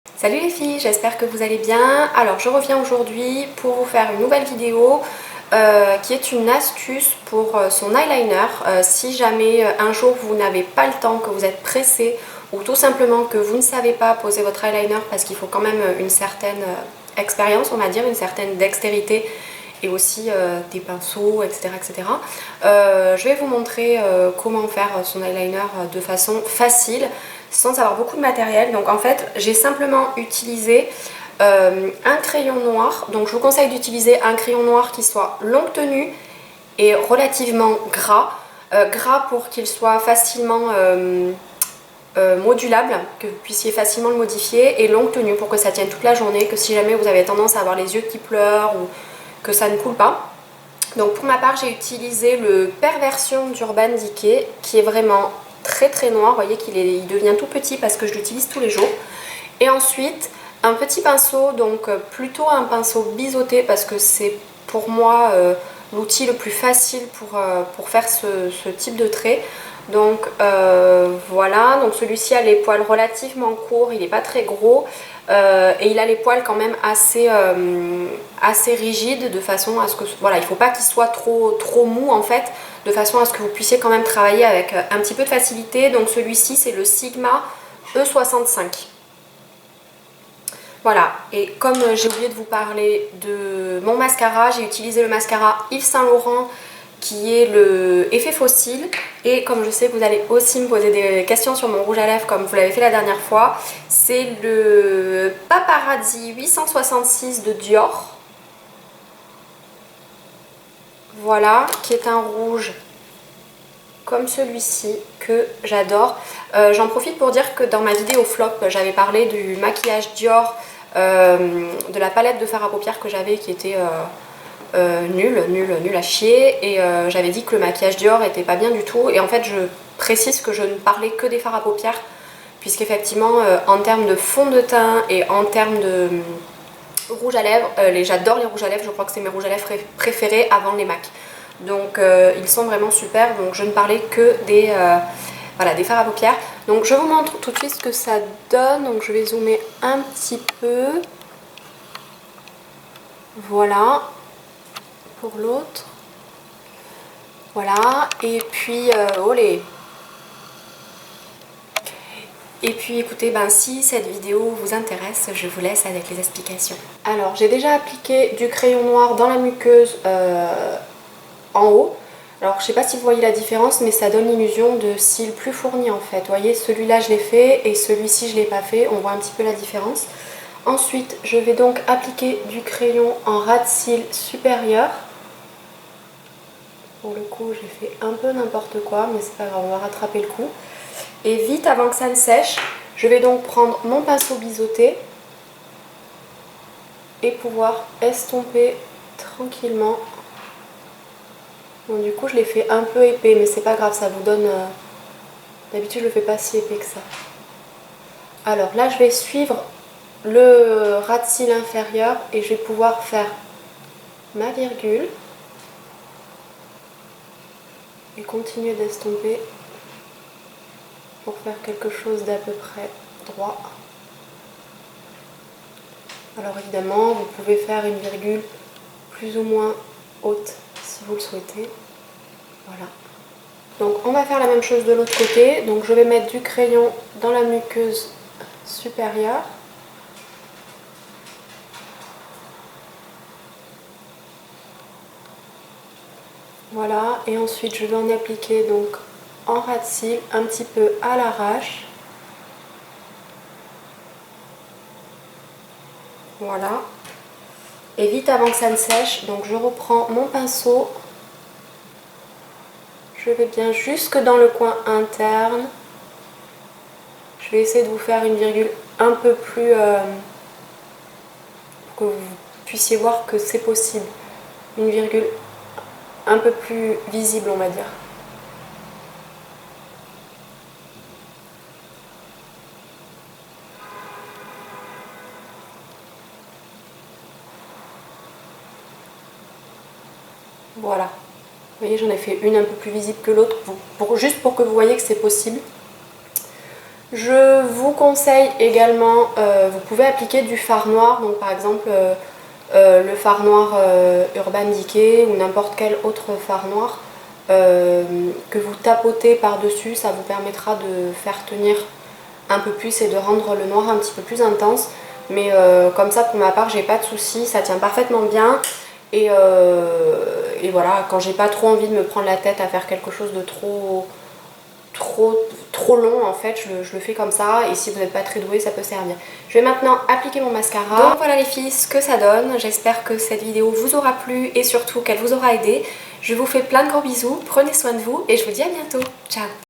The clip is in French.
Salut les filles, j'espère que vous allez bien. Alors je reviens aujourd'hui pour vous faire une nouvelle vidéo qui est une astuce pour son eyeliner. Si jamais un jour vous n'avez pas le temps, que vous êtes pressé ou tout simplement que vous ne savez pas poser votre eyeliner parce qu'il faut quand même une certaine expérience, on va dire, une certaine dextérité et aussi des pinceaux, etc. etc. Je vais vous montrer comment faire son eyeliner de façon facile sans avoir beaucoup de matériel. Donc en fait j'ai simplement utilisé un crayon noir. Donc je vous conseille d'utiliser un crayon noir qui soit longue tenue et relativement gras. Gras pour qu'il soit facilement modulable, que vous puissiez facilement le modifier, et longue tenue pour que ça tienne toute la journée, que si jamais vous avez tendance à avoir les yeux qui pleurent ou que ça ne coule pas. Donc pour ma part j'ai utilisé le Perversion d'Urban Decay qui est vraiment très noir. Vous voyez qu'il devient tout petit parce que je l'utilise tous les jours. Et ensuite un petit pinceau, donc plutôt un pinceau biseauté parce que c'est pour moi l'outil le plus facile pour faire ce type de trait. Donc voilà, donc celui-ci a les poils relativement courts, il n'est pas très gros et il a les poils quand même assez rigides, de façon à ce que, voilà, il ne faut pas qu'il soit trop mou en fait, de façon à ce que vous puissiez quand même travailler avec un petit peu de facilité. Donc celui-ci c'est le Sigma E65. Voilà, et comme j'ai oublié de vous parler de mon mascara, j'ai utilisé le mascara Yves Saint Laurent qui est le Effet Fossile. Et comme je sais que vous allez aussi me poser des questions sur mon rouge à lèvres comme vous l'avez fait la dernière fois, c'est le Paparazzi 866 de Dior. Voilà, qui est un rouge comme celui-ci que j'adore. J'en profite pour dire que dans ma vidéo flop, j'avais parlé du maquillage Dior, de la palette de fard à paupières que j'avais qui était nul à chier, et j'avais dit que le maquillage Dior était pas bien du tout. Et en fait je précise que je ne parlais que des fards à paupières, puisqu'effectivement en termes de fond de teint et en termes de rouge à lèvres, j'adore les rouges à lèvres, je crois que c'est mes rouges à lèvres préférés avant les MAC. Donc ils sont vraiment super, donc je ne parlais que voilà, des fards à paupières. Donc je vous montre tout de suite ce que ça donne. Donc je vais zoomer un petit peu. Voilà, pour l'autre. Voilà, et puis olé. Et puis écoutez, ben, si cette vidéo vous intéresse, je vous laisse avec les explications. Alors j'ai déjà appliqué du crayon noir dans la muqueuse en haut. Alors je sais pas si vous voyez la différence, mais ça donne l'illusion de cils plus fournis en fait. Vous voyez, celui-là je l'ai fait et celui-ci je l'ai pas fait, on voit un petit peu la différence. Ensuite je vais donc appliquer du crayon en ras de cils supérieur. Pour le coup j'ai fait un peu n'importe quoi, mais c'est pas grave, on va rattraper le coup. Et vite avant que ça ne sèche, je vais donc prendre mon pinceau biseauté et pouvoir estomper tranquillement. Bon, du coup je l'ai fait un peu épais, mais c'est pas grave, ça vous donne... D'habitude je le fais pas si épais que ça. Alors là je vais suivre le ras de cils inférieur et je vais pouvoir faire ma virgule et continuer d'estomper pour faire quelque chose d'à peu près droit. Alors évidemment vous pouvez faire une virgule plus ou moins haute si vous le souhaitez. Voilà. Donc on va faire la même chose de l'autre côté. Donc je vais mettre du crayon dans la muqueuse supérieure. Voilà, et ensuite je vais en appliquer donc en ras de cils un petit peu à l'arrache. Voilà. Et vite avant que ça ne sèche, donc je reprends mon pinceau. Je vais bien jusque dans le coin interne. Je vais essayer de vous faire une virgule un peu plus... pour que vous puissiez voir que c'est possible. Une virgule un peu plus visible, on va dire. Voilà. Vous voyez, j'en ai fait une un peu plus visible que l'autre, juste pour que vous voyez que c'est possible. Je vous conseille également, vous pouvez appliquer du fard noir, donc par exemple le fard noir Urban Decay ou n'importe quel autre fard noir que vous tapotez par-dessus, ça vous permettra de faire tenir un peu plus et de rendre le noir un petit peu plus intense. Mais comme ça, pour ma part, j'ai pas de soucis, ça tient parfaitement bien. Et voilà, quand j'ai pas trop envie de me prendre la tête à faire quelque chose de trop long, en fait, je le fais comme ça. Et si vous n'êtes pas très doué, ça peut servir. Je vais maintenant appliquer mon mascara. Donc voilà les filles, ce que ça donne. J'espère que cette vidéo vous aura plu et surtout qu'elle vous aura aidé. Je vous fais plein de gros bisous, prenez soin de vous et je vous dis à bientôt. Ciao!